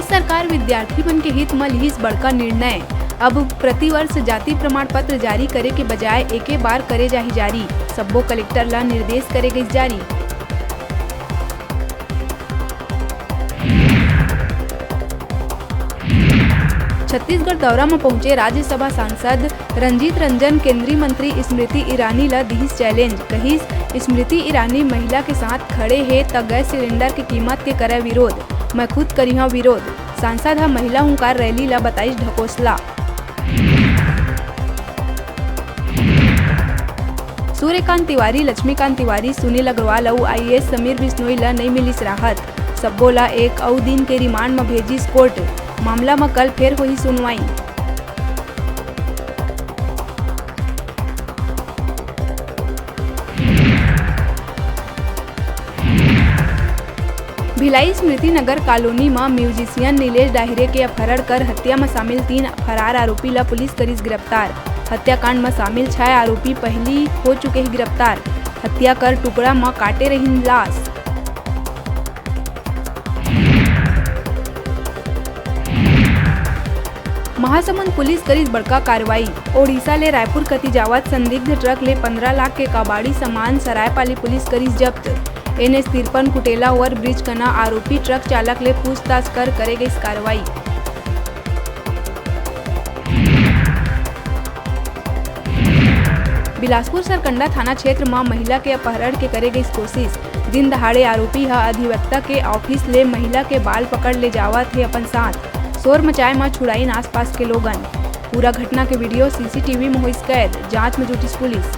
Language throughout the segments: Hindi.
सरकार विद्यार्थी मन के हित में लिहिस बड़का निर्णय। अब प्रतिवर्ष जाति प्रमाण पत्र जारी करे के बजाय एके बार करे जाही जारी। सब्बो कलेक्टर ला निर्देश करे गइस जारी। छत्तीसगढ़ दौरा में पहुंचे राज्यसभा सांसद रंजीत रंजन केंद्रीय मंत्री स्मृति ईरानी ला दिहिस चैलेंज। कहिस स्मृति ईरानी महिला के साथ खड़े हे त गैस सिलेंडर के कीमत के करे विरोध, मैं खुद करिहा विरोध। सांसद हा महिला हुंकार रैली ला बताइस ढकोसला। सूर्यकांत तिवारी, लक्ष्मीकांत तिवारी, सुनील अग्रवाल और IAS समीर बिश्नोई ला नहीं मिलिस राहत। सब्बो ला एक अउ दिन के रिमांड में भेजिस कोर्ट। मामला में कल फिर होही सुनवाई। भिलाई स्मृति नगर कॉलोनी में म्यूजिशियन नीलेश डाहिरे के अपहरण कर हत्या में शामिल 3 फरार आरोपी ला पुलिस करिस गिरफ्तार। हत्याकांड में शामिल 6 आरोपी पहली हो चुके ही गिरफ्तार। हत्या कर टुकड़ा में काटे रही लाश। महासमुंद पुलिस करिस बड़का कार्रवाई। ओडिशा ले रायपुर कति जावत संदिग्ध ट्रक ले 15 लाख के कबाड़ी सामान सरायपाली पुलिस करिस जब्त। NH 53 कुटेला ओवर ब्रिज कना आरोपी ट्रक चालक ले पूछताछ कर करे गई कार्रवाई। बिलासपुर सरकंडा थाना क्षेत्र में महिला के अपहरण के करे गई कोशिश। दिन दहाड़े आरोपी हा अधिवक्ता के ऑफिस ले महिला के बाल पकड़ ले जावत है अपन साथ। शोर मचाए में छुड़ाइन आसपास के लोगन। पूरा घटना के वीडियो CCTV में होइस कैद। जांच में जुटिस पुलिस।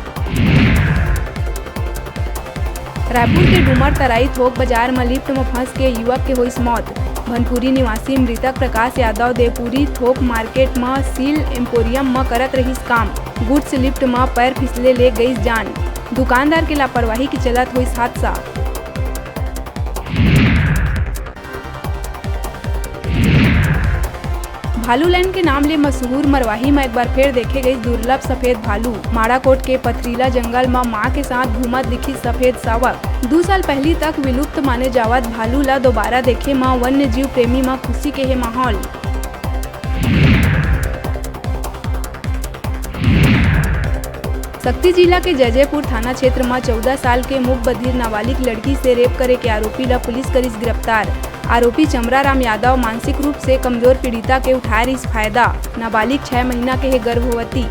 रायपुर के डूमर तराई थोक बाजार में लिफ्ट में फंस के युवक के होइस मौत। भनपुरी निवासी मृतक प्रकाश यादव देवपुरी थोक मार्केट में सील एम्पोरियम में करत रहिस काम। गुड्स लिफ्ट में पैर फिसले ले गई जान। दुकानदार के लापरवाही के चलत होइस हादसा। भालू लैंड के नाम ले मशहूर मरवाही में एक बार फिर देखे गई दुर्लभ सफेद भालू। माड़ाकोट के पथरीला जंगल में मां के साथ घूमत दिखी सफेद सावक। 2 साल पहले तक विलुप्त माने जावत भालू ला दोबारा देखे में वन्य जीव प्रेमी में खुशी के है माहौल। शक्ति जिला के जयजयपुर थाना क्षेत्र में 14 साल के मूक बधिर नाबालिग लड़की से रेप करे के आरोपी ला पुलिस करिस गिरफ्तार। आरोपी चमरा राम यादव मानसिक रूप से कमजोर पीड़िता के उठाए रिस फायदा। नाबालिग 6 महीना के है गर्भवती।